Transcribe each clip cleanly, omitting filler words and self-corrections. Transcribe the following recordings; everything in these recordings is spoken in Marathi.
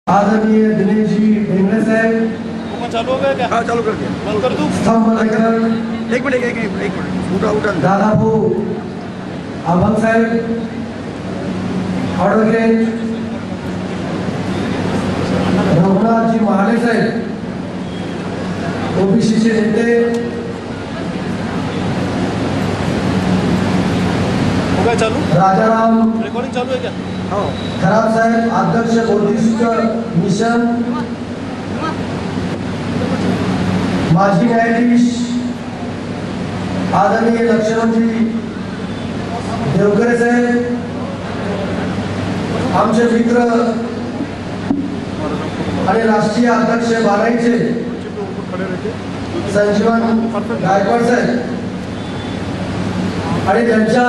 आदरणीय दिनेश जी ढेंगरे साहब चालू हो गया क्या? हाँ चालू कर दिया। बंद कर दूं? स्तंभ अलंकरण एक मिनट उठा उठा दादाभू अभंग साहेब एडवोकेट रघुनाथ जी महाले साहेब ओबीसी चे नेते हो गया चालू? राजाराम रिकॉर्डिंग चालू है क्या? हाँ खराब साहेब अध्यक्ष बुद्धिस्ट मिशन माजी न्यायाधीश आदरणीय लक्ष्मणजी देवकरे साहेब आमचे मित्र आणि राष्ट्रीय अध्यक्ष बाराईचे संजीवन गायकवाड साहेब आणि त्यांच्या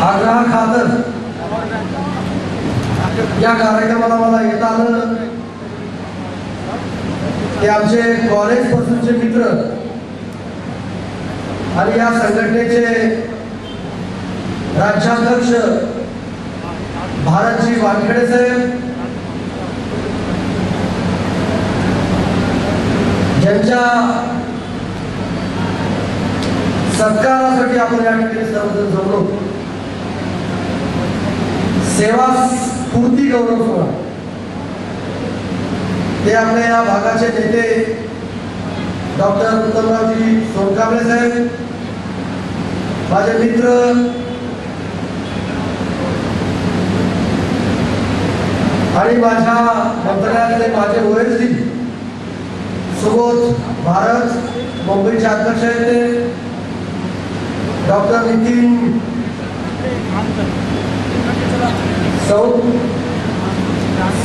आग्रहा खातर या कार्यक्रमाला मला येता आलं ते आमचे कॉलेज पासूनचे मित्र आणि या संघटनेचे राज्याध्यक्ष भारतजी वानखेडे साहेब ज्यांच्या सत्कारासाठी आपण या ठिकाणी सर्वजण जमलो. सेवा स्फूर्ती गौरव सोहळा ते आपल्या या भागाचे नेते डॉक्टर उत्तमरावजी सोनकांबळे साहेब माझे मित्र आणि माझ्या मंत्रालयातले माझे ओएसडी सुबोध भारत मुंबईचे अध्यक्ष आहेत ते डॉक्टर नितीन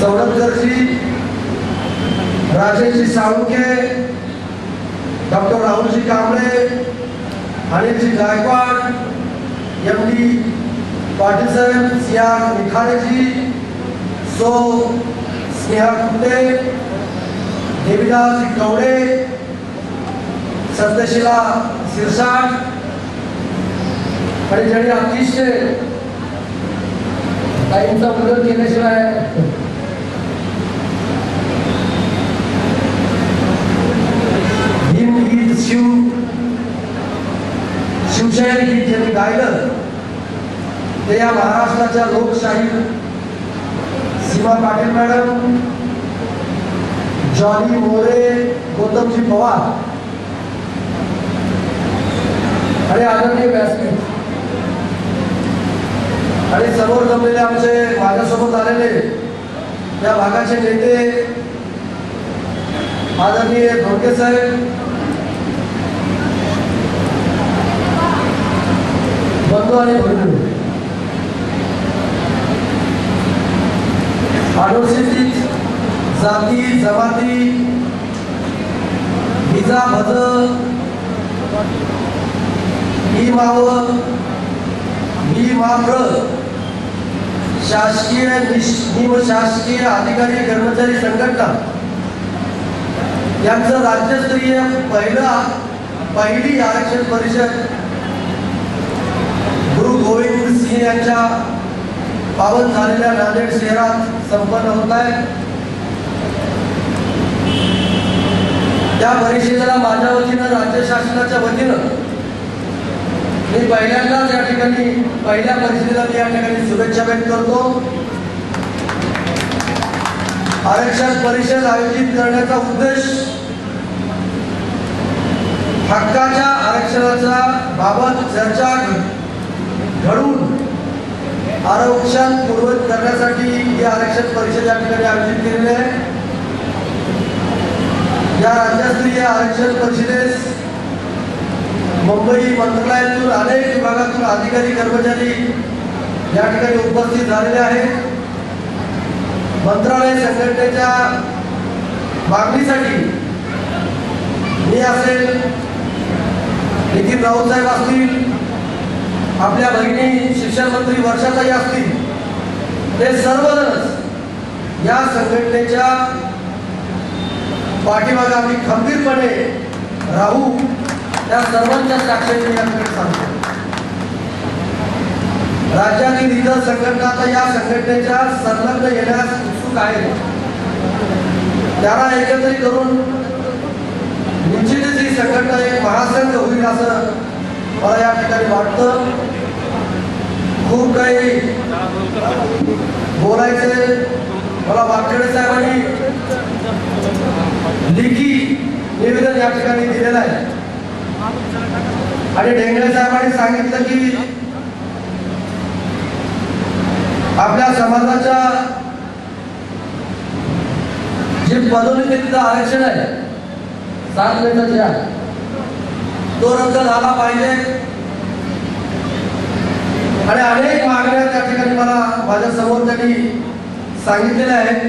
सौरभकरजी राजेशजी Salunkhe doctor Rahulji Kamble Anilji Gaikwad M D Patil साहेब सीआर निखारेजी सो स्नेहा कुंडे देवीदासजी कवडे सत्यशिला सिरसाट आणि ज्यांनी अतिशय काहींचा उल्लेख केल्याशिवाय भीमगीत शिवशाही गीत ज्यांनी गायलं ते या महाराष्ट्राच्या लोकशाही सीमा पाटील मॅडम जॉनी मोरे गौतमजी पवार आणि आदरणीय व्यासपीठ आणि समोर जमलेले आमचे माझ्यासोबत आलेले या भागाचे नेते आदरणीय धोके साहेब बंधू आणि भगिनी अनुसूचित जाती जमाती भिजा भज ही माव ही माप्र शासकीय निमशासकीय अधिकारी कर्मचारी संघटना यांचं राज्यस्तरीय पहिली आरक्षण परिषद गुरु गोविंद सिंह यांच्या पावन झालेल्या नांदेड शहरात संपन्न होत आहे. त्या परिषदेला माझ्या वतीनं राज्य शासनाच्या वतीनं मी पहिल्यांदाच या ठिकाणी पहिल्या परिषदेला मी या ठिकाणी शुभेच्छा व्यक्त करतो. आरक्षण परिषद आयोजित करण्याचा उद्देश हक्काच्या आरक्षणाचा बाबत चर्चा घडून आरक्षण पूर्वत करण्यासाठी ही आरक्षण परिषद या ठिकाणी आयोजित केलेली आहे. या राज्यस्तरीय आरक्षण परिषदेस मुंबई मंत्रालयातून अनेक विभागातून अधिकारी कर्मचारी या ठिकाणी उपस्थित झालेले आहेत. मंत्रालय संघटनेच्या मागणीसाठी मी असेल, नितीन राऊत साहेब असतील, आपल्या भगिनी शिक्षण मंत्री वर्षाताई असतील, ते सर्वजणच या संघटनेच्या पाठीमागे आम्ही खंबीरपणे राहू त्या सर्वांच्या साक्षीने या ठिकाणी सांगतो. राज्यातील इतर संघटना आता या संघटनेच्या संलग्न येण्यास उत्सुक आहेत. त्यांना एकत्रित करून निश्चितच ही संघटना एक महासंघ होईल असं मला या ठिकाणी वाटतं. खूप काही बोलायचे मला वाकडे साहेबांनी लेखी निवेदन या ठिकाणी दिलेलं आहे आणि ढेंगळे साहेबांनी सांगितलं की आपल्या समाजाच्या जे पदोन्नतीचं आरक्षण आहे 7 मेचा जे आहे तो रद्द झाला पाहिजे आणि अनेक मागण्या त्या ठिकाणी मला माझ्या समोर त्यांनी सांगितलेल्या आहेत.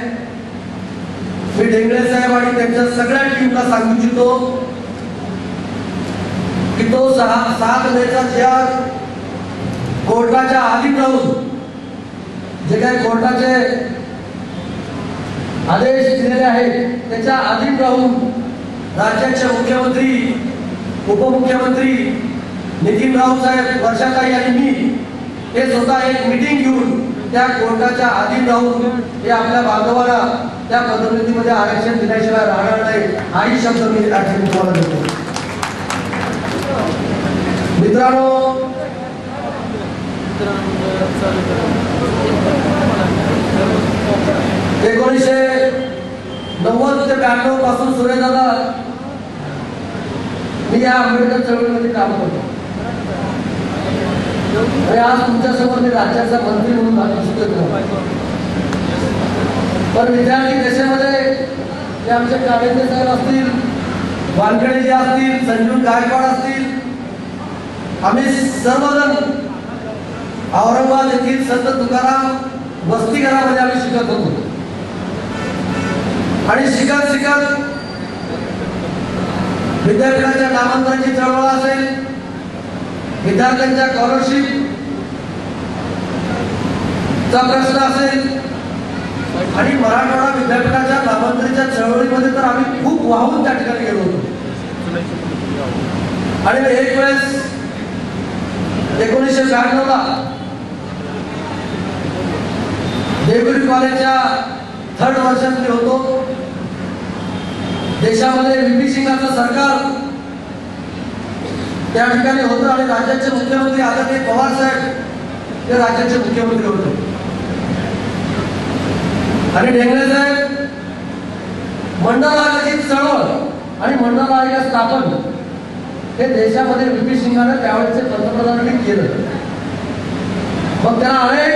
मी ढेंगळे साहेब आणि त्यांच्या सगळ्या टीमला सांगू इच्छितो की तो 7 मेचा जे कोर्टाच्या अधीन राहून जे काही कोर्टाचे आदेश दिलेले आहेत त्याच्या अधीन राहून राज्याचे मुख्यमंत्री उपमुख्यमंत्री नितीन राऊत साहेब वर्षाताई आणि मी हे स्वतः एक मीटिंग घेऊन त्या कोर्टाच्या अधीन राहून हे आपल्या बांधवांना त्या पदोन्नतीमध्ये आरक्षण दिल्याशिवाय राहणार नाही हाही शब्द मी या ठिकाणी तुम्हाला देतो. मित्रांनो, 1990 ते 92 पासून सूर्यदादा मी या आंबेडकर चळवळीमध्ये काम करतो आणि आज तुमच्यासमोर मी राज्याचा मंत्री म्हणून भाषण. पण विद्यार्थी देशामध्ये आमचे कावेंद्र साहेब असतील, वानखेडे जे असतील, संजीव गायकवाड असतील, आम्ही सर्वजण औरंगाबाद येथील संत तुकाराम वसतिगृहामध्ये आम्ही शिकत होतो आणि शिकत विद्यापीठाच्या नामांतराची चळवळ असेल, विद्यार्थ्यांच्या स्कॉलरशिप चा प्रश्न असेल आणि मराठवाडा विद्यापीठाच्या नामांतराच्या चळवळीमध्ये तर आम्ही खूप वाहून त्या ठिकाणी गेलो होतो. आणि एक वेळेस 1992 ला देवगिरी कॉलेजच्या 3rd वर्षात मी होतो. देशामध्ये व्ही.पी. सिंगाचं सरकार त्या ठिकाणी होतं आणि राज्याचे मुख्यमंत्री आदरणीय पवार साहेब हे राज्याचे मुख्यमंत्री होते आणि ढेंगळे साहेब मंडल आयोगाची चळवळ आणि मंडल आयोग स्थापन हे देशामध्ये व्ही.पी. सिंगाने त्यावेळेचे पंतप्रधानांनी केलं. मग त्यांना अनेक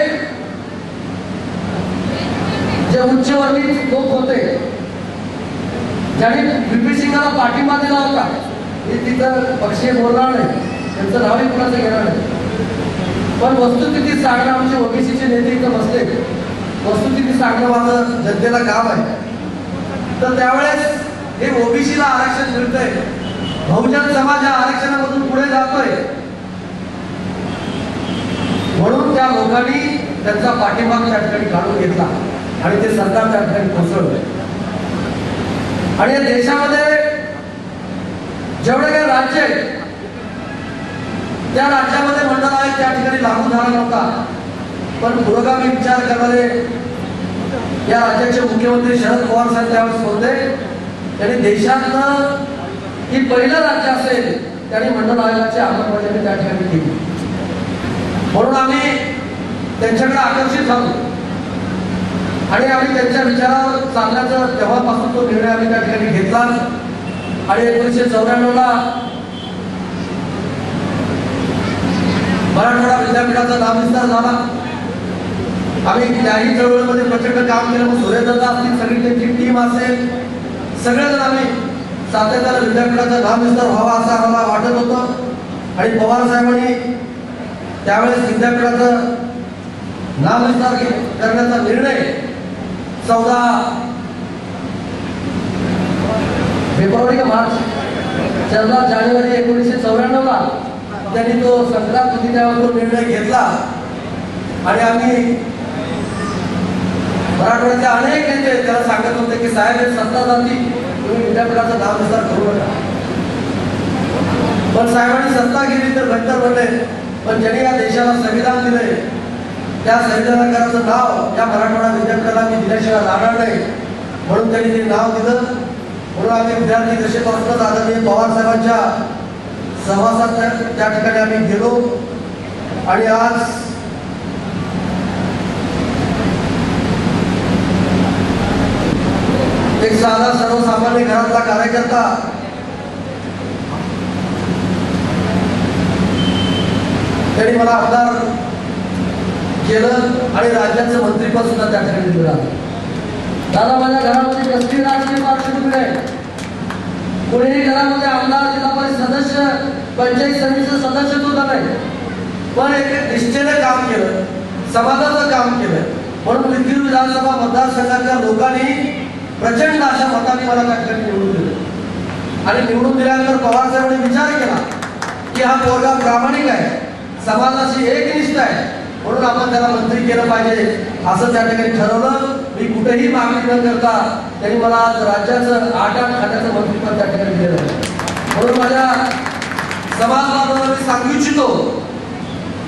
जे उच्चवर्णीय लोक होते ज्यांनी व्ही.पी. सिंगाला पाठिंबा दिला होता, हे तिथं पक्षीय बोलणार नाही, त्यांचं नावही कुणाचं घेणार नाही. पण वस्तुस्थिती सांगणं आमचे ओबीसीचे नेते इथं बसले, वस्तुस्थिती सांगणं माझं जनतेला काम आहे. तर त्यावेळेस हे ओबीसीला आरक्षण मिळतंय, बहुजन समाज या आरक्षणामधून पुढे जातोय म्हणून त्या लोकांनी त्यांचा पाठिंबा त्या ठिकाणी काढून घेतला आणि ते सरकार त्या ठिकाणी कोसळलं. आणि या देशामध्ये जेवढे काही राज्य आहेत त्या राज्यामध्ये मंडळ आयोग त्या ठिकाणी लागू झाला नव्हता. पण पुरोगामी विचार करणारे या राज्याचे मुख्यमंत्री शरद पवार साहेब त्यावेळेस होते. त्यांनी देशातलं ही पहिलं राज्य असेल त्यांनी मंडळ आयोगाची अंमलबजावणी त्या ठिकाणी केली. म्हणून आम्ही त्यांच्याकडे आकर्षित झालो आणि आम्ही त्यांच्या विचारावर चालण्याचा तेव्हापासून तो निर्णय आम्ही त्या ठिकाणी घेतला. आणि 1994 ला मराठवाडा विद्यापीठाचा नामविस्तार झाला. आम्ही त्याही चळवळीमध्ये प्रचंड काम केलं. मग सूर्यदादा असतील, सगळी त्यांची टीम असेल, सगळेजण आम्ही सातत्याने विद्यापीठाचा नामविस्तार व्हावा असं आम्हाला वाटत होतं. आणि पवार साहेबांनी त्यावेळेस विद्यापीठाचं नामविस्तार करण्याचा निर्णय 14 फेब्रुवारी का मार्च 14 जानेवारी 1994 ला त्यांनी तो संक्रांत होती त्यावर तो निर्णय घेतला. आणि आम्ही मराठवाड्याचे अनेक नेते त्याला सांगत होते की साहेब हे सत्ता जाती, तुम्ही विद्यापीठाचा नामविस्तार करू नका. पण साहेबांनी सत्ता गेली तर बेहतर बनले. पण ज्यांनी या देशाला संविधान दिले त्या संविधानाकाराचं नाव या मराठवाडा विद्यापीठाला मी दिल्याशिवाय राहणार नाही, म्हणून त्यांनी ते नाव दिलं. म्हणून आम्ही विद्यार्थी दशेपासूनच आदरणीय पवार साहेबांच्या सहवासात त्या ठिकाणी आम्ही गेलो. आणि आज एक साधा सर्वसामान्य घरातला कार्यकर्ता त्यांनी मला आमदार केलं आणि राज्याचं मंत्रीपद सुद्धा त्या ठिकाणी दिलं. दादा, माझ्या घरामध्ये कसली राजकीय पार्श्वभूमी आहे. कोणीही घरामध्ये आमदार, जिल्हा परिषद सदस्य, पंचायत समितीचं सदस्य सुद्धा नाही, पण एक निष्ठेनं काम केलं, समाजाचं काम केलं. म्हणून विदर्भ विधानसभा मतदारसंघाच्या लोकांनी प्रचंड अशा मताने मला त्या ठिकाणी निवडून दिलं. आणि निवडून दिल्यानंतर पवार साहेबांनी विचार केला की हा पोरगा प्रामाणिक आहे, समाजाशी एकनिष्ठ आहे, म्हणून आपण त्याला मंत्री केलं पाहिजे असं त्या ठिकाणी ठरवलं. मी कुठेही मागणी न करता त्यांनी मला आज राज्याचं 8 खात्याचं मंत्रिपद त्या ठिकाणी दिलं. म्हणून माझ्या समाज बांधवांना मी सांगू इच्छितो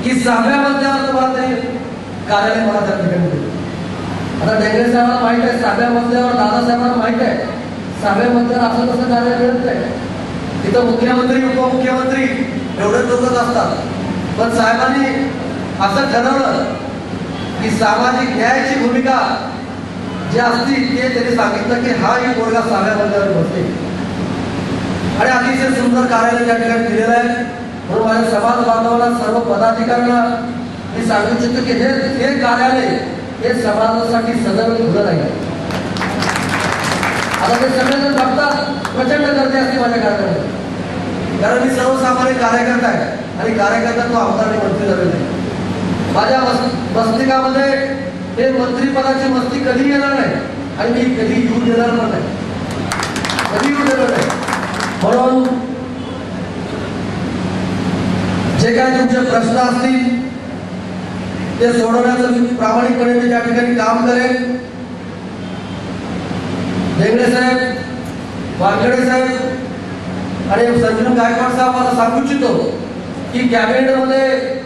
की 6व्या मजल्यावर तुम्हाला त्यांनी कार्यालय मला त्या ठिकाणी दिलं. आता डेंगरे साहेबांना माहित आहे, 6व्या मजल्यावर दादासाहेबांना माहित आहे, 6व्या मजल्यावर असं कसं कार्यालय मिळत नाही. तिथं मुख्यमंत्री, उपमुख्यमंत्री एवढेच लोकच असतात. पण साहेबांनी असं ठरवलं की सामाजिक न्यायाची भूमिका जी असती ते त्यांनी सांगितलं की हा ही पोरगा 6व्या मजल्यावर बसते. आणि अतिशय सुंदर कार्यालय त्या ठिकाणी दिलेलं आहे. म्हणून माझ्या समाज बांधवांना, सर्व पदाधिकाऱ्यांना मी सांगू इच्छितो की हे कार्यालय हे समाजासाठी सदैव खुलं राहील. आता ते सगळेजण बघतात, प्रचंड गर्दी असते माझ्या कार्यालयात, कारण मी सर्वसामान्य कार्यकर्ता आहे आणि कार्यकर्ता तो आमदार आणि मंत्री झालेला आहे. माझ्या मस्तिकामध्ये हे मंत्रीपदाची मस्ती कधी येणार नाही आणि मी कधी येऊ देणार पण नाही, कधी येऊ देणार नाही. म्हणून जे काही तुमचे प्रश्न असतील ते सोडवण्याचं मी प्रामाणिकपणे मी त्या ठिकाणी काम करेन. डेंगरे साहेब, वानखेडे साहेब आणि संजीव गायकवाड साहेब मला सांगू इच्छितो की कॅबिनेटमध्ये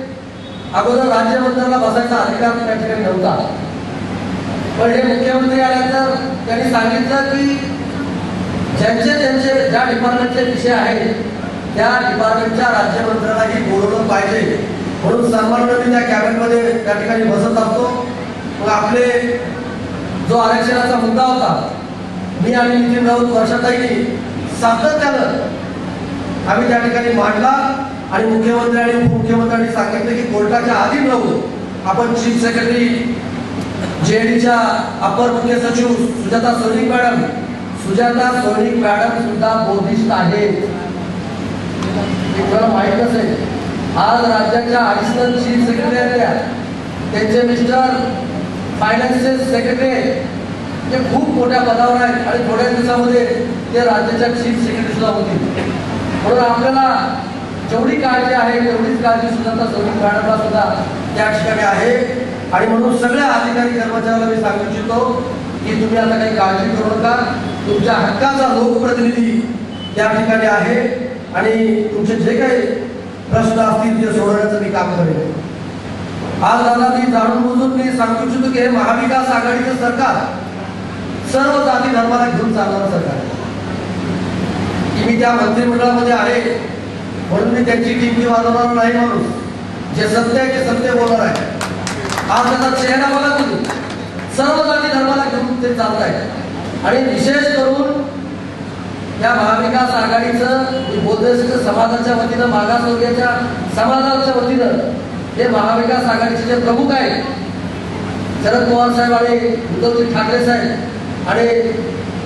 अगोदर राज्यमंत्र्यांना बसायचा अधिकार त्या ठिकाणी नव्हता, पण हे मुख्यमंत्री आल्यानंतर त्यांनी सांगितलं की ज्या डिपार्टमेंटचे विषय आहेत त्या डिपार्टमेंटच्या राज्यमंत्र्यांनाही बोलवलं पाहिजे. म्हणून सन्माननीय मी त्या कॅबिनेटमध्ये त्या ठिकाणी बसत असतो. मग आपले जो आरक्षणाचा मुद्दा होता, मी आणि नितीन राऊत, वर्षाताई सातत्यानं आम्ही त्या ठिकाणी मांडला. आणि मुख्यमंत्री आणि उपमुख्यमंत्र्यांनी सांगितलं की कोर्टाच्या अधीन राहू आपण चीफ सेक्रेटरी जेडीच्या अपर मुख्य सचिव सुजाता सोनिक मॅडम सुद्धा बोधिष्ट आहेत. तुम्हाला माहित असेल, आज राज्याच्या ऍडिशनल चीफ सेक्रेटरी आहेत, त्यांचे मिस्टर फायनान्शियल सेक्रेटरी ते खूप मोठ्या पदावर आहेत आणि थोड्या दिवसामध्ये ते राज्याच्या चीफ सेक्रेटरी सुद्धा होतील. म्हणून आपल्याला जेवढी काळजी आहे तेवढीच काळजी सुद्धा सोनिक मॅडमला सुद्धा त्या ठिकाणी आहे. आणि म्हणून सगळ्या अधिकारी कर्मचाऱ्यांना मी सांगू इच्छितो की तुम्ही आता काही काळजी करू नका, तुमच्या हक्काचा लोकप्रतिनिधी त्या ठिकाणी आहे आणि तुमचे जे काही प्रश्न असतील ते सोडवण्याचं मी काम करेन. आज दादा, मी जाणून बुजून मी सांगू इच्छितो की हे महाविकास आघाडीचं सरकार सर्व जाती धर्माला घेऊन चालणारं सरकार आहे. की मी त्या मंत्रिमंडळामध्ये आहे म्हणून मी त्यांची टिमकी वाजवणार नाही. माणूस जे सत्य आहे ते सत्य बोलणार आहे. आज त्याचा चेहरा बघा तुम्ही, सर्व जाती धर्माला घेऊन ते चालत आहे. आणि विशेष करून या महाविकास आघाडीचं मी बोलतोय समाजाच्या वतीनं, मागासवर्गीयाच्या समाजाच्या वतीनं हे महाविकास आघाडीचे जे प्रमुख आहेत शरद पवार साहेब आणि उद्धवजी ठाकरे साहेब आणि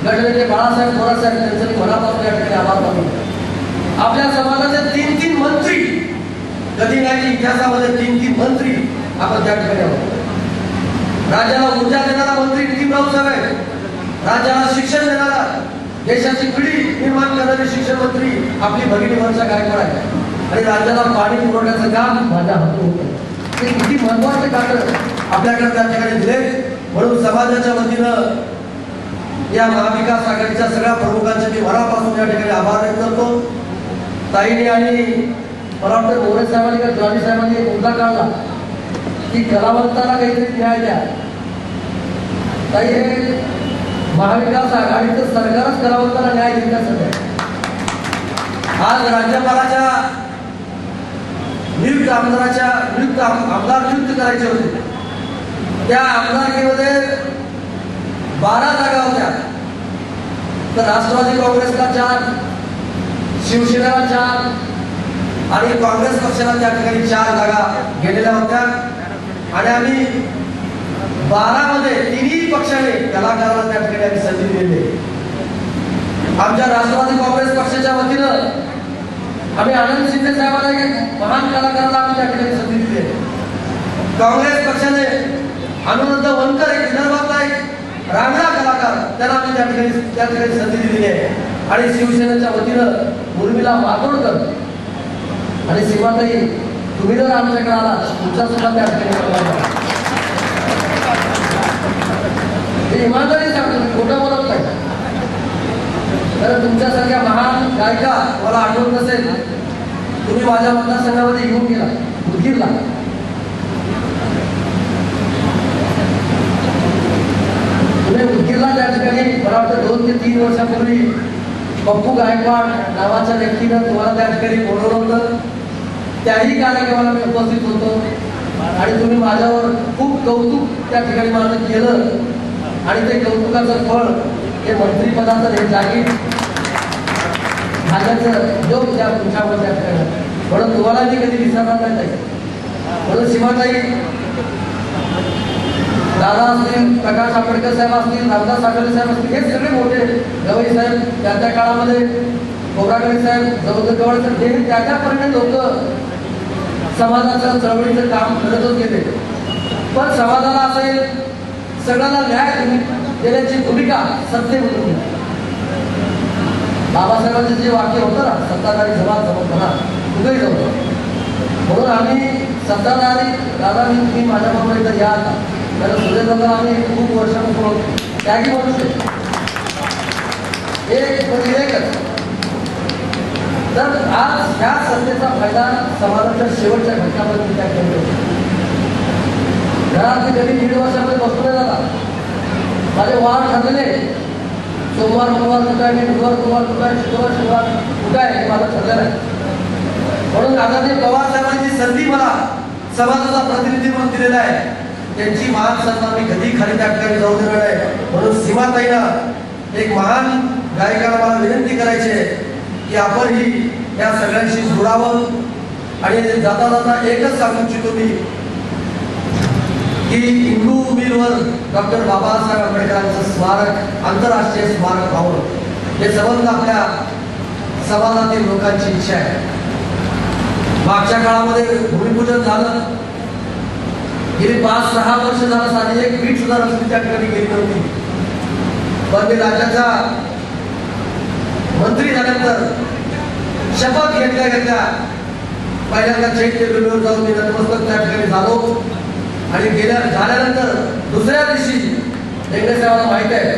गटनेते बाळासाहेब थोरात साहेब, त्यांचं मी मनापासून या ठिकाणी आभार मानतो. आपल्या समाजाचे 3 मंत्री, कधी नाही इतिहासामध्ये 3 मंत्री आपण त्या ठिकाणी आहोत. राज्याला ऊर्जा देणारा मंत्री नितीन राऊत साहेब आहे, राज्याला शिक्षण देणारा, देशाची पिढी निर्माण करणारे शिक्षण मंत्री आपली भगिनी वर्षा गायकवाड आहे आणि राज्याला पाणी पुरवठ्याचं काम माझ्या हातून होतं. हे किती महत्वाचे कार्य आपल्याकडे त्या ठिकाणी दिले. म्हणून समाजाच्या वतीनं या महाविकास आघाडीच्या सगळ्या प्रमुखांचे मी मनापासून या ठिकाणी आभार व्यक्त करतो. ताईने आणि मला वाटतं मोरे साहेबांनी का जॉनी साहेबांनी एक मुद्दा काढला की कलावंताला काहीतरी न्याय द्या. ताई हे महाविकास आघाडीचं सरकारच कलावंताला न्याय देत सध्या. आज राज्यपालाच्या नियुक्त आमदार नियुक्त करायचे होते. त्या आमदारकीमध्ये 12 जागा होत्या. तर राष्ट्रवादी काँग्रेसला 4, शिवसेनेला 4 आणि काँग्रेस पक्षाला त्या ठिकाणी 4 जागा गेलेल्या होत्या. आणि आम्ही 12 मध्ये तिन्ही पक्षाने कलाकारांना त्या ठिकाणी आम्ही संधी दिली. आमच्या राष्ट्रवादी काँग्रेस पक्षाच्या वतीनं आम्ही आनंद शिंदे साहेबांना एक महान कलाकाराला आम्ही त्या ठिकाणी संधी दिली. काँग्रेस पक्षाने अनुरुद्ध वनकर एक विदर्भातला एक रांगडा कलाकार त्यांना आम्ही त्या ठिकाणी संधी दिलेली आहे. आणि शिवसेनेच्या वतीनं उर्मिला मातोडकर आणि सीमाताई तुम्ही जर आमच्याकडे आला तुमचा सुद्धा त्या ठिकाणी इमानदारी सांगतो, मी खोटं बोलत नाही. तर तुमच्यासारख्या महान गायिका मला आठवत नसेल, तुम्ही माझ्या मतदारसंघामध्ये येऊन गेला उदगीरला. तुम्ही उदगीरला त्या ठिकाणी मला वाटतं 2 ते 3 वर्षापूर्वी पप्पू गायकवाड नावाच्या व्यक्तीनं तुम्हाला त्या ठिकाणी बोलवलं होतं. त्याही कार्यक्रमाला मी उपस्थित होतो आणि तुम्ही माझ्यावर खूप कौतुक त्या ठिकाणी माझं केलं. आणि ते कौतुकाचं फळ हे मंत्रिपदाचं हे जागी झाल्याचं योग त्या तुमच्यावर त्या ठिकाणी. म्हणून तुम्हाला मी कधी विसरणार नाही. म्हणून सीमाताई दादा असतील, प्रकाश आंबेडकर साहेब असतील, रामदास आठवले साहेब असतील, हे सगळे मोठे गवई साहेब त्या काळामध्ये कोबरागडे साहेब जवळजवळ हे त्याच्यापर्यंत लोक समाजाचं चळवळीचं काम करतच गेले. पण समाजाला असेल सगळ्यांना न्याय देण्याची भूमिका सत्य होती. बाबासाहेबांचे जे वाक्य होतं ना, सत्ताधारी जमात जमत म्हणा कुठेही जाऊ. म्हणून आम्ही सत्ताधारी दादा मी माझ्याबरोबर इथं या आता कारण सुरेंद्रला आम्ही खूप वर्षापासून त्यागी म्हणू शकतो. एक म्हणजे एकच. तर आज ह्या सत्तेचा फायदा समाजाच्या शेवटच्या घटकामध्ये त्या केंद्र घरात मी कधी 1.5 वर्षामध्ये बसतो नाही झाला. माझे वार ठरलेले सोमवार मंगळवार कुठं आहे, बुधवार गुरुवार कुठं आहे, शुक्रवार शनिवार कुठं आहे हे माझं ठरलेलं आहे. म्हणून आदरणीय पवार साहेबांची संधी मला समाजाचा प्रतिनिधी म्हणून दिलेला आहे. त्यांची मान सन्मान मी कधी खाली त्या ठिकाणी जाऊ देणार आहे. म्हणून सीमाताईला एक महान गायिकाला मला विनंती करायची आहे की आपणही या सगळ्यांशी जोडावं. आणि जाता जाता एकच सांगू इच्छितो मी की इंदू मिलवर डॉक्टर बाबासाहेब आंबेडकरांचं स्मारक आंतरराष्ट्रीय स्मारक व्हावं हे संबंध आपल्या समाजातील लोकांची इच्छा आहे. मागच्या काळामध्ये भूमिपूजन झालं. गेली 5-6 वर्ष झालं साधी एक वीट सुद्धा रस्ती त्या ठिकाणी गेली नव्हती. पण मी राज्याचा मंत्री झाल्यानंतर शपथ घेतल्या पहिल्यांदा चैत्यभूमीवर जाऊन मी नतमस्तक त्या ठिकाणी झालो. आणि झाल्यानंतर दुसऱ्या दिवशी देंगडे साहेबांना माहित आहे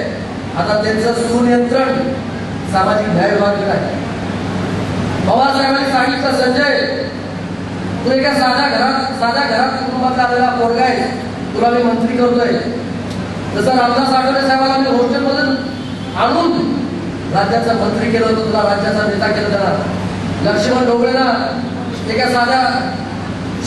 आता त्यांचं सुनियंत्रण सामाजिक न्याय विभागाकडे आहे. पवार साहेबांनी सांगितलं संजय तू एका साध्या घरात कुटुंबाचा आलेला पोरगा आहे, तुला मी मंत्री करतोय. जसं रामदास आठवले साहेबांना मी हॉस्टेलमधून आणून राज्याचा मंत्री केलं होतं, तुला राज्याचा नेता केलं. त्यांना लक्ष्मण ढोबळेला एका साध्या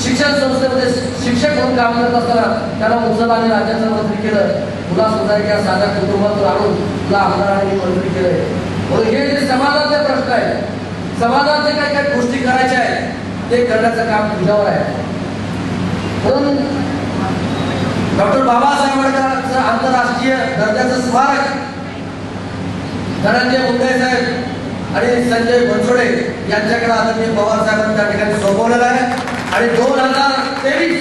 शिक्षण संस्थेमध्ये शिक्षक म्हणून काम करत असताना त्याला उचलला राज्याचं मंत्री केलं. तुला सुद्धा एका साध्या कुटुंबातून आणून तुला आमदारांनी मंत्री केलंय. म्हणून हे जे समाजाचे प्रश्न आहेत, समाजात जे काही काही गोष्टी करायच्या आहेत ते करण्याचं काम तुझ्यावर आहे. म्हणून डॉक्टर बाबासाहेब आंबेडकरांचं आंतरराष्ट्रीय दर्जाचं स्मारक धनंजय मुंडे साहेब आणि संजय बनसोडे यांच्याकडे आदरणीय पवार साहेबांनी त्या ठिकाणी सोपवलेलं आहे. आणि 2023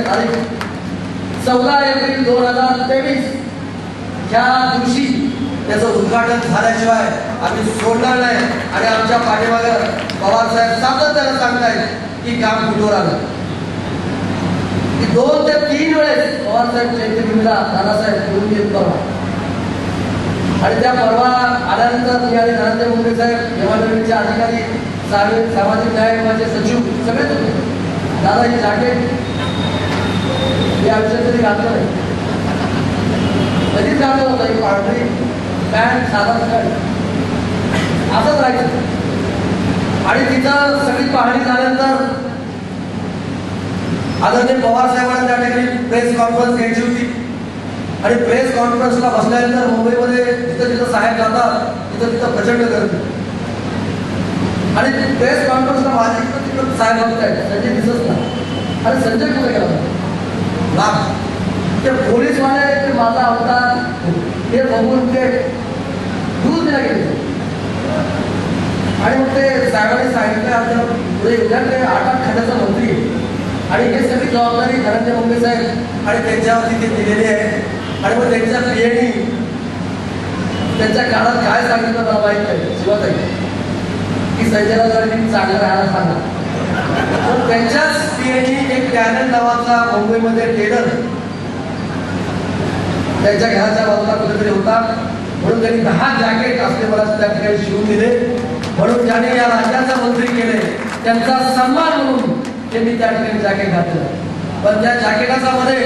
तारीख 14 एप्रिल 2023 ह्या दिवशी त्याचं उद्घाटन झाल्याशिवाय आम्ही सोडणार नाही. आणि आमच्या पाठीमागे पवार साहेब सातत्याने सांगतायत की काम कुठवर आलं. 2 ते 3 वेळेस पवार साहेब चैत्यभूमीला दादासाहेब घेऊन येत परवा. आणि त्या परवा आल्यानंतर मी आणि धनंजय मुंडे साहेब निवडणुकीचे अधिकारी सामाजिक न्याय विभागाचे सचिव सगळेच होते. दादा ही जॅकेट हे आयुष्यात तरी घातलं नाही, कधीच घातलं होतं. ही पांढरी पॅन्ट साधा शर्ट असंच राहायचं. आणि तिथं सगळी पाहणी झाल्यानंतर आदरणीय पवार साहेबांना त्या ठिकाणी प्रेस कॉन्फरन्स घ्यायची होती. आणि प्रेस कॉन्फरन्सला बसल्यानंतर मुंबईमध्ये जिथं जिथं साहेब जातात तिथं प्रचंड गर्दी. आणि प्रेस कॉन्फरन्सला माझी तिकडं साहेब बघतायत, संजय दिसत नाही. आणि संजय कुठे गेला ते पोलीसवाले ते माझा अवतार हे बघून ते दूर दिला गेले. आणि मग ते साहेबांनी सांगितलं आमच्या पुढे उद्या ते 8 खात्याचा मंत्री आणि हे सगळी जबाबदारी धनंजय मुंडे साहेब आणि त्यांच्यावरती ते दिलेली आहे. आणि मग त्यांच्या पीएनी त्यांच्या काळात काय सांगितलं मला माहित नाही शिवाताई की संजयला जर चांगलं राहायला सांगा. तर त्यांच्याच पीएनी एक टॅलेंट नावाचा मुंबईमध्ये टेलर त्यांच्या घराच्या बाजूला कुठेतरी होता, म्हणून त्यांनी 10 जॅकेट असले मला त्या ठिकाणी शिवून दिले. म्हणून ज्याने या राज्याचा मंत्री केले त्यांचा सन्मान म्हणून ते मी त्या ठिकाणी जॅकेट घातलं. पण त्या जॅकेटाचा मध्ये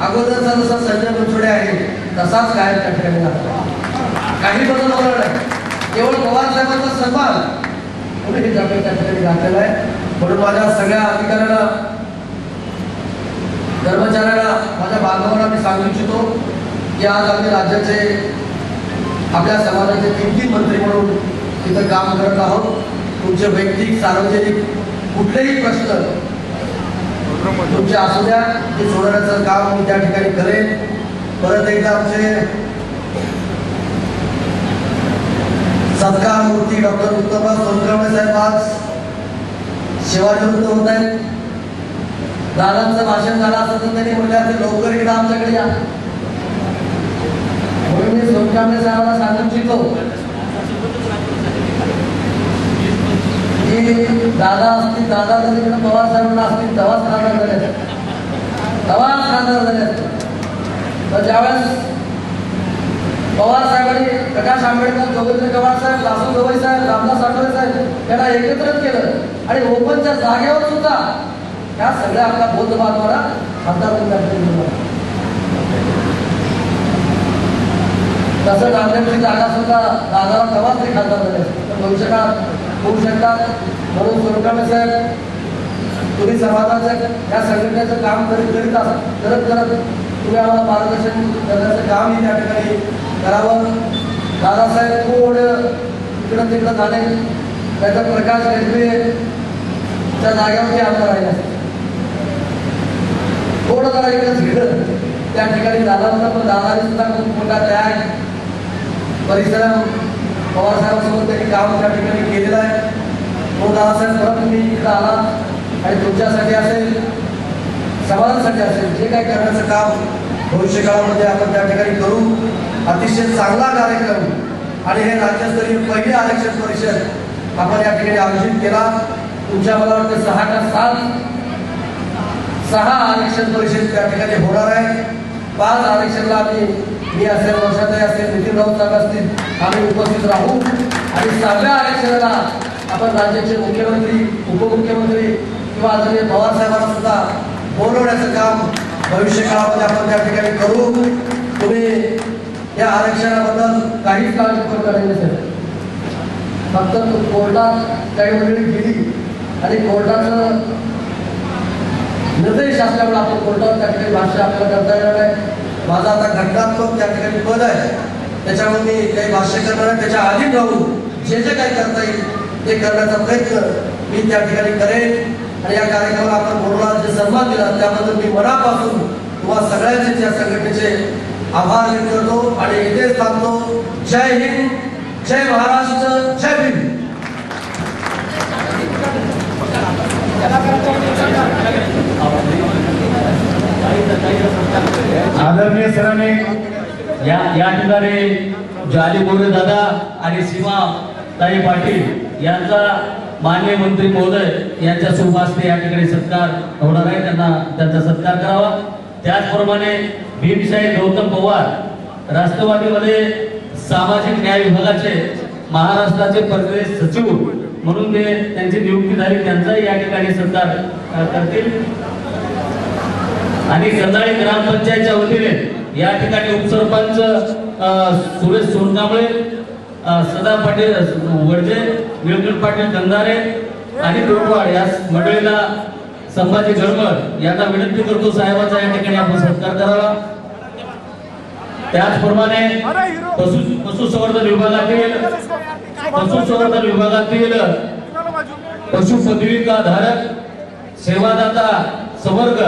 अगोदरचा जसा संजय बनसोडे आहे तसाच काय त्या ठिकाणी घातला, काही बदल होणार नाही. केवळ पवार साहेबांचा सन्मान म्हणून हे जॅकेट त्या ठिकाणी घातलेलं आहे. म्हणून माझ्या सगळ्या अधिकाऱ्यांना, कर्मचाऱ्यांना, माझ्या बांधवांना मी सांगू इच्छितो की आज आम्ही राज्याचे आपल्या समाजाचे 3 मंत्री म्हणून तिथं काम करत आहोत. तुमचे वैयक्तिक सार्वजनिक कुठलेही प्रश्न तुमचे असू द्या, ते सोडवण्याचं काम मी त्या ठिकाणी करेन. परत एकदा आमचे सत्कार मूर्ती डॉक्टर उत्तमराव सोनकवणे साहेब आज सेवानिवृत्त होत आहेत. दादांचं भाषण झालं असं तर त्यांनी म्हटलं असेल लवकर एकदा आमच्याकडे या. म्हणून मी सोनकवणे साहेबांना सांगू इच्छितो की दादा असतील, दादा जर इकडे पवार साहेबांना असतील तेव्हाच खासदार झाले, तेव्हाच खासदार झाले. तर ज्यावेळेस पवार साहेबांनी प्रकाश आंबेडकर, जोगेंद्र पवार साहेब, दासू गवई साहेब, रामदास आठवले साहेब यांना एकत्रित केलं आणि ओपनच्या जागेवर सुद्धा ह्या सगळ्या आपल्या बौद्ध बांधवांना खासदार तसं नांदेडची जागा सुद्धा दादाला तेव्हाच ते खासदार झाले. तर भविष्यकाळात होऊ शकतात. म्हणून सोनकवणे साहेब तुम्ही समाजाचं या संघटनेचं काम करत तुम्ही आम्हाला मार्गदर्शन करण्याचं कामही त्या ठिकाणी करावं. दादासाहेब थोडं इकडं तिकडं झाले, त्याचा प्रकाश गजबेच्या जागेवरती आमदार राहिला, थोडं जरा इकडं झिडलं त्या ठिकाणी दादा होता. पण दादाने सुद्धा खूप मोठा त्याग परिश्रम पवार साहेबांसोबत त्यांनी काम त्या ठिकाणी केलेलं आहे. तो दादासाहेब परत तुम्ही इकडं आला आणि तुमच्यासाठी असेल, समाजासाठी असेल, जे काही करण्याचं काम भविष्य काळामध्ये आपण त्या ठिकाणी करू. अतिशय चांगला कार्यक्रम आणि हे राज्यस्तरीय पहिली आरक्षण परिषद आपण या ठिकाणी आयोजित केला. तुमच्या मला वाटतं 6 का 6 आरक्षण परिषद त्या ठिकाणी होणार आहे. 5 आरक्षणला मी असेल, वर्षाताई असेल, नितीन राऊत साहेब असतील, आम्ही उपस्थित राहू. आणि 7व्या आरक्षणाला आपण राज्याचे मुख्यमंत्री, उपमुख्यमंत्री किंवा आदरणीय पवार साहेबांना सुद्धा बोलवण्याचं काम भविष्य काळामध्ये आपण त्या ठिकाणी करू. तुम्ही या आरक्षणाबद्दल काहीच काळजी करू करायची नसेल. फक्त कोर्टात काही मंडळी गेली आणि कोर्टाचं निर्देश असल्यामुळे आपण कोर्टावर त्या ठिकाणी भाष्य आपल्याला करता येणार आहे. माझा आता घटनात्मक त्या ठिकाणी पद आहे, त्याच्यामुळे मी काही भाष्य करणार आहे. त्याच्या आधी राहून जे जे काही करता येईल ते करण्याचा प्रयत्न मी त्या ठिकाणी करेन. आणि या कार्यक्रमाला आपण बोलणार जे सन्मान दिला त्याबद्दल मी मनापासून तुम्हा सगळ्यांचे या संघटनेचे आभार व्यक्त करतो आणि इथेच थांबतो. जय हिंद, जय महाराष्ट्र, जय भीम. आदरणीय सरांनी या ठिकाणी जाली बोरे दादा आणि सीमा ताई पाटील यांचा माननीय मंत्री महोदय यांच्या शुभ हस्ते या ठिकाणी सत्कार होणार आहे. त्यांचा सत्कार करावा. त्याचप्रमाणे भीमशाही गौतम पवार राष्ट्रवादीमध्ये सामाजिक न्याय विभागाचे महाराष्ट्राचे प्रदेश सचिव म्हणून त्यांची नियुक्ती झाली, त्यांचाही या ठिकाणी सत्कार करतील. आणि कंधाळी ग्रामपंचायतच्या वतीने या ठिकाणी उपसरपंच सुरेश सोनकांबळे, सदा पाटील वडजे, निळकंठ पाटील कंधारे आणि टोकवाड या मंडळीला संभाजी गडमड यांना विनंती करतो साहेबांचा या ठिकाणी आपण सत्कार करावा। त्याचप्रमाणे पशुसंवर्धन विभागातील पशु पदविका धारक सेवादाता संवर्ग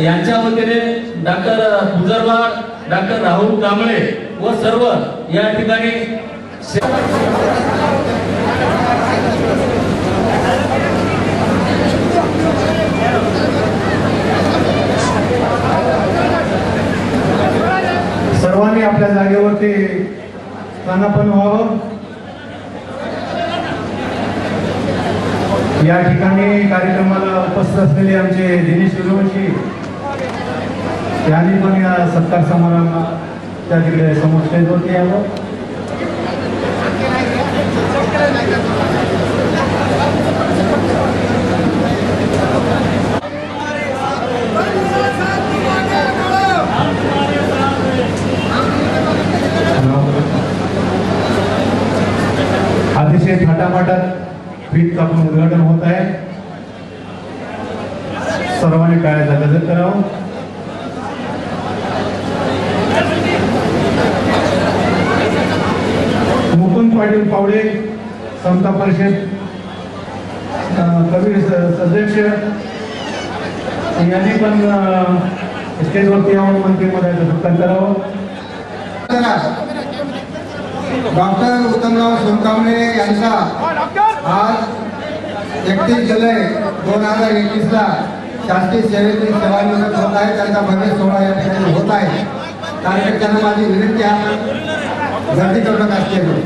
यांच्या वतीने डॉक्टर गुजरवाड, डॉक्टर राहुल कांबळे व सर्व या ठिकाणी सर्वांनी आपल्या जागेवरती स्थानापन्न व्हावं। या ठिकाणी कार्यक्रमाला उपस्थित असलेले आमचे दिनेश सूर्यवंशी यांनी पण या सत्कार समारंभाच्या तिकडे समोर स्टेजवरती यावं। अतिशय थाटामाटात फीत कापून उद्घाटन होत आहे। सर्वांनी टाळ्या गजर करावं। मुकुंद पाटील पावडे, समता परिषद कवी सदस्य यांनी पण स्टेजवरती यावं, मंत्रिमंडळाचा सत्कार करावं। डॉक्टर उत्तमराव सोनकांबळे यांचा आज 31 जुलै 2021ला शासकीय सेवेतील सेवानिवृत्त होत आहे। त्यांचा भव्य सोहळा या ठिकाणी होत आहे। कार्यकर्त्यांना माझी विनंती आहे, गर्दी करू नका स्टेजवर।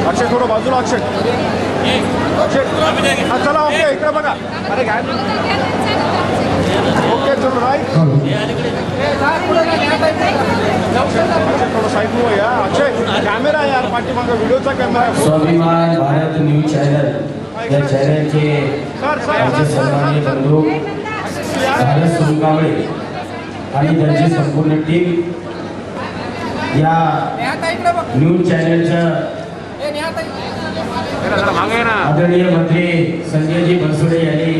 अक्षय थोडं बाजूला अक्षय चला ओके इकडे बघा अरे काय ओके चलो राईट थोडं साईड मूव या अक्षय कॅमेरा यार पाठीमागं व्हिडिओचा कॅमेरा स्वाभिमान भारत न्यूज चॅनल या चॅनलचे सन्माननीय बंधू भारत सोनकांबळे आणि त्यांची संपूर्ण टीम या न्यूज चॅनलच्या आदरणीय मंत्री संजयजी बनसोडे यांनी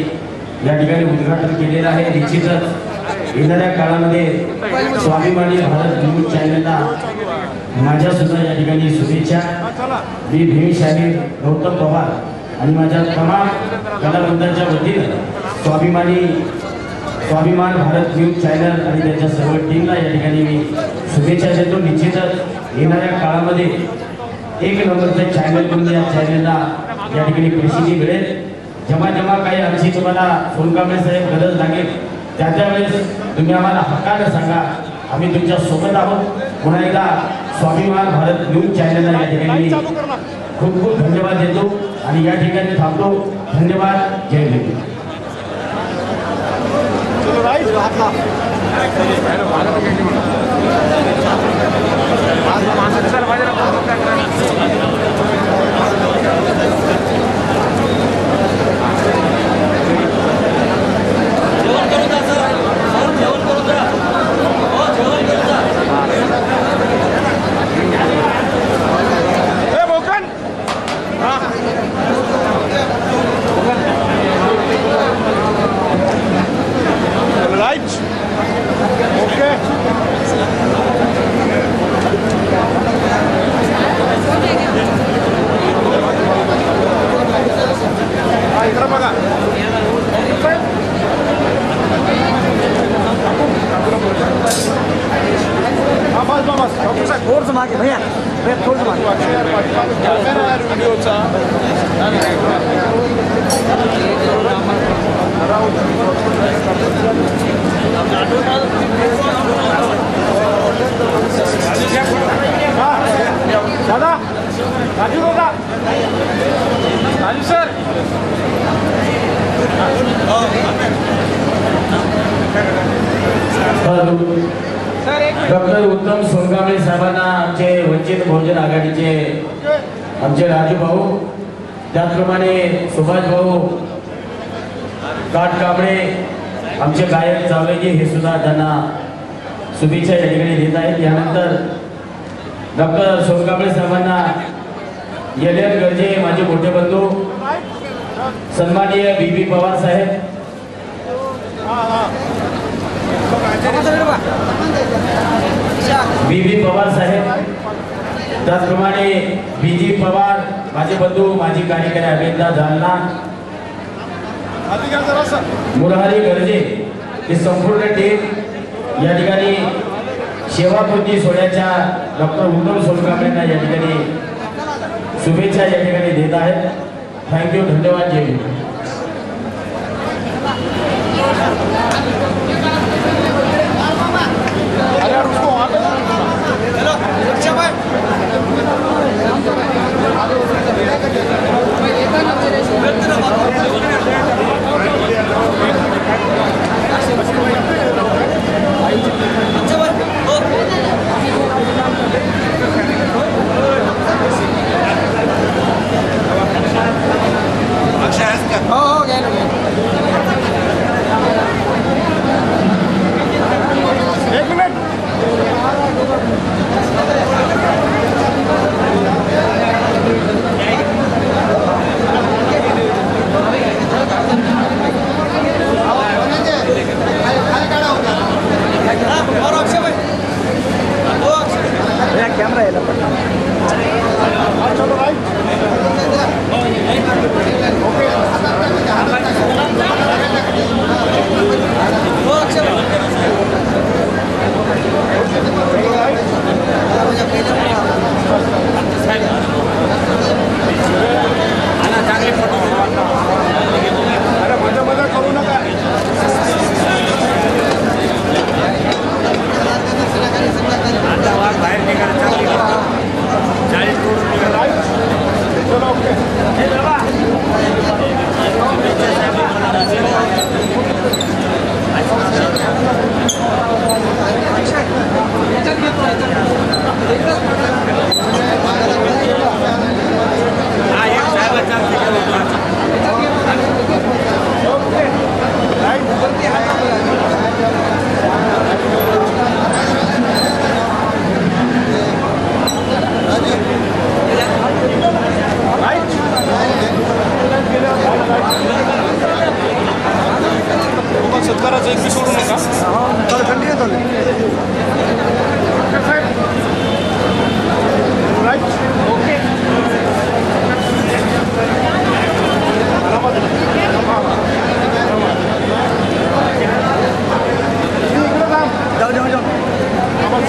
या ठिकाणी उद्घाटन केलेलं आहे। निश्चितच येणाऱ्या काळामध्ये स्वाभिमानी भारत न्यूज चॅनलला माझ्या सुद्धा या ठिकाणी शुभेच्छा। मी भीमशाही गौतम पवार आणि माझ्या तमाम कलावंतांच्या वतीने स्वाभिमानी स्वाभिमान भारत न्यूज चॅनल आणि त्याच्या सर्व टीमला या ठिकाणी मी शुभेच्छा देतो. निश्चितच येणाऱ्या काळामध्ये एक नंबरचं चॅनल म्हणून या चॅनलला या ठिकाणी प्रसिद्धी मिळेल. जेव्हा काही आमची तुम्हाला सोनकांबळे साहेब गरज लागेल त्यावेळेस तुम्ही आम्हाला हक्कानं सांगा, आम्ही तुमच्या सोबत आहोत. पुन्हा एकदा स्वाभिमान भारत न्यूज चॅनलला या ठिकाणी खूप खूप धन्यवाद देतो आणि या ठिकाणी थांबतो. धन्यवाद. जय हिंद. थोडंसं मागे भैया थोडंसं मागे व्हिडिओचा दादा राजू दादा राजू सर डॉक्टर उत्तम सोनकांबळे साहेबांना आमचे वंचित बहुजन आघाडीचे आमचे राजू भाऊ, त्याचप्रमाणे सुभाष भाऊ काटकांबळे, आमचे गायक जावळेजी हे सुद्धा त्यांना शुभेच्छा या ठिकाणी देत आहेत. यानंतर डॉक्टर सोनकांबळे साहेबांना एल गर्जे माझे मोठे बंधू, सन्माननीय बी पवार साहेब, बी पवार साहेब, त्याचप्रमाणे BG पवार माझे बंधू, माजी कार्यकारी अभियंता जालना, मुरारी गर्जे, ही संपूर्ण टीम या ठिकाणी सेवापूर्ती सोहळ्याच्या डॉक्टर उत्तम सोनकांबळेंना या ठिकाणी शुभेच्छा या ठिकाणी देत आहेत. थँक्यू. धन्यवाद. जय हिंद.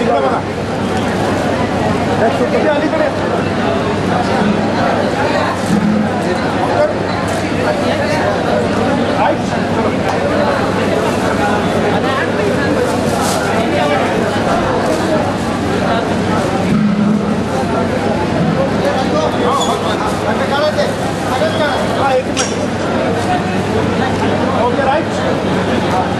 इकडे बघा. किती अलीकडे एक मिनिट. Okay right.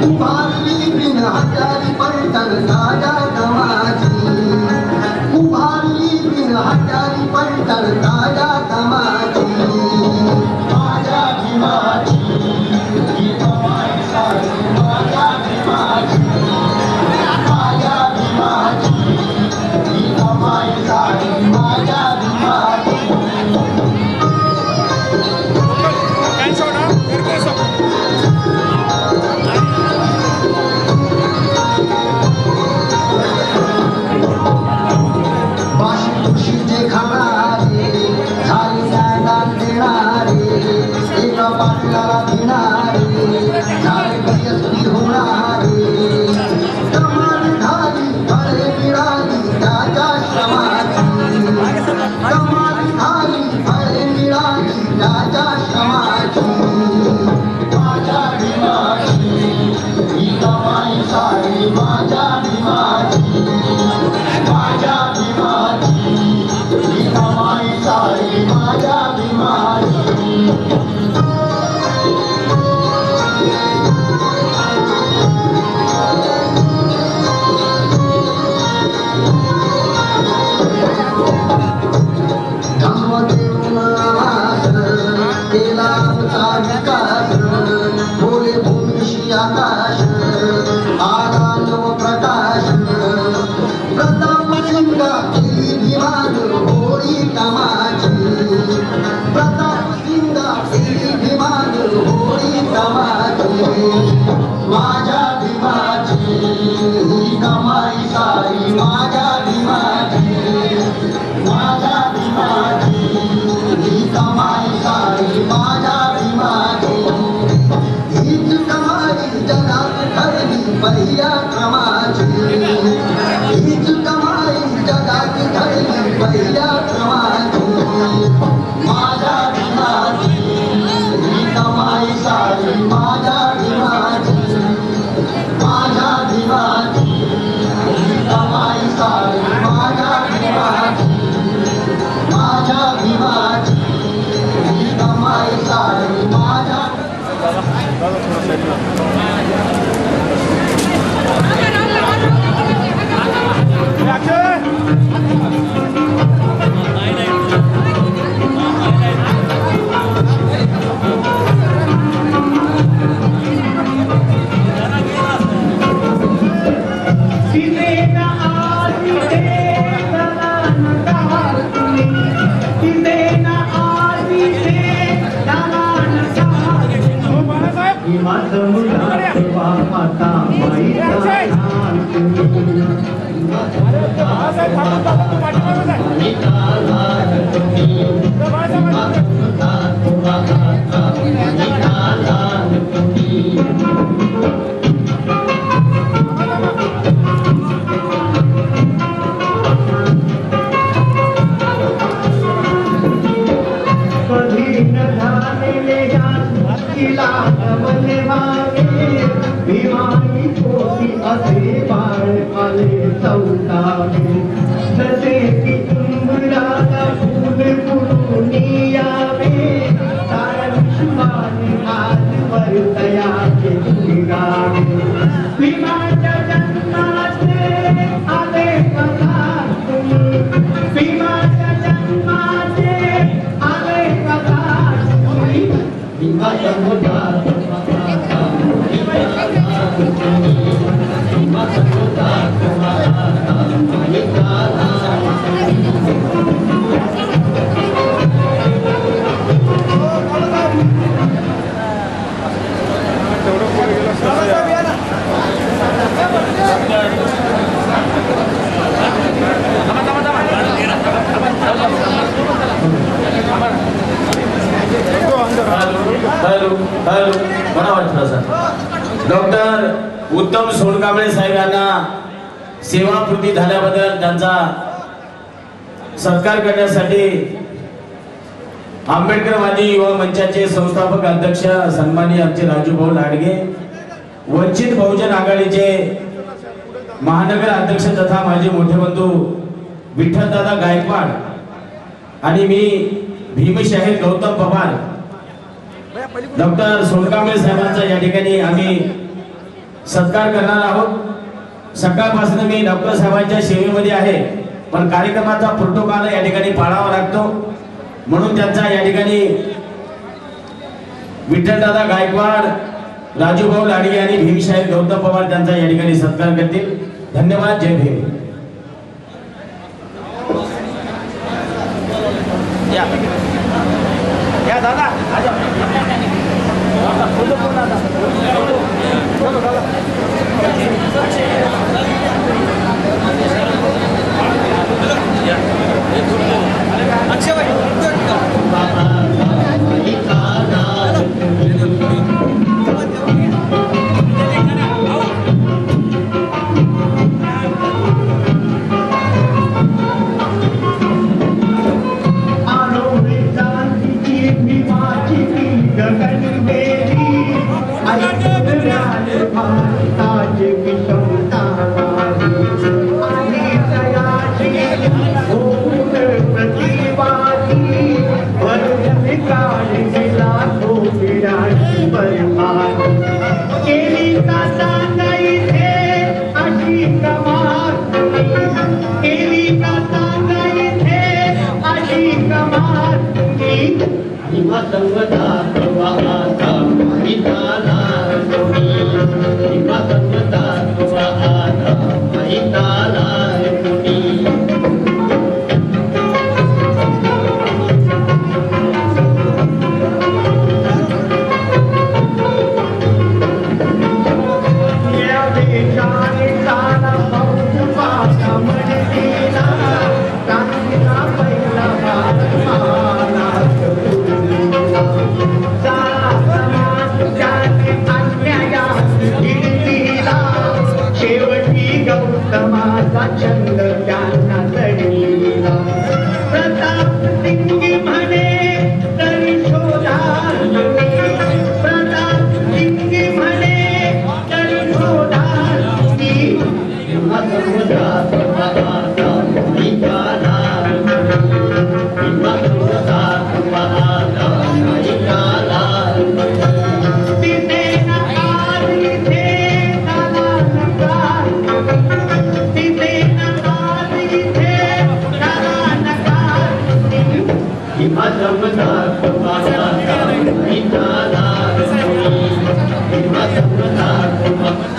उभारली बिन हत्यारी पलटन ताजा तमाची, उभारली बिन हत्यारी पलटन ताजा तमाची, माझ्या भीमाची ही कमाई सारी माझ्या भीमाची, माझ्या भीमाची ही कमाई सारी माझ्या भीमाची. खुशीचे खाणारे झाली न्यायदान देणारे, एका पाटलाला घेणारे झाले यशस्वी होणारे, कमाल झाली फळे मिळाली त्याच्या श्रमाची, कमाल झाली फळे मिळाली त्याच्या श्रमाची, माझ्या भीमाची ही कमाई सारी माझ्या भीमाची, माझ्या भीमाची ही कमाई सारी माझ्या भीमाची. धम्म देऊन आवाज केला आमचा विकास, बोले भूमीशी आकाश आला नव प्रकाश, प्रताप सिंगा केली भीमान होळी कामाची, प्रताप सिंगा केली भीमान होळी कामाची, माझ्या भीमाची ही कमाई सारी माझ्या भीमाची, माझ्या भीमाची ही कमाई सारी माझ्या भीमाची, हीच कमाई जगात ठरली पहिल्या क्रमाची, हीच कमाई जगात ठरली पहिल्या क्रमाची, माझ्या भीमाची ही कमाई सारी माझ्या भीमाची, माझ्या भीमाची ही कमाई सारी माझ्या भीमाची, माझ्या भीमाची ही कमाई सारी माझ्या. डॉक्टर उत्तम सोनकांबळे साहेब यांना सेवापूर्ती झाल्याबद्दल त्यांचा सत्कार करण्यासाठी आंबेडकरवादी युवा मंचाचे संस्थापक अध्यक्ष सन्माननीय आमचे राजूभाऊ लाडगे, वंचित बहुजन आघाडीचे महानगर अध्यक्ष तथा माझे मोठे बंधू विठ्ठलदादा गायकवाड आणि मी भीमशाहीर गौतम पवार, डॉक्टर सोनकांबळे साहेबांचा या ठिकाणी आम्ही सत्कार करणार आहोत। सकाळपासून मी डॉक्टर साहेबांच्या सेवेमध्ये आहे, पण कार्यक्रमाचा प्रोटोकॉल या ठिकाणी पाळावा लागतो, म्हणून त्यांचा या ठिकाणी विठ्ठलदादा गायकवाड, राजूभाऊ लाडगे आणि भीमशाहीर गौतम पवार त्यांचा या ठिकाणी सत्कार करतील। धन्यवाद। जय भीम। या दादा Thank you.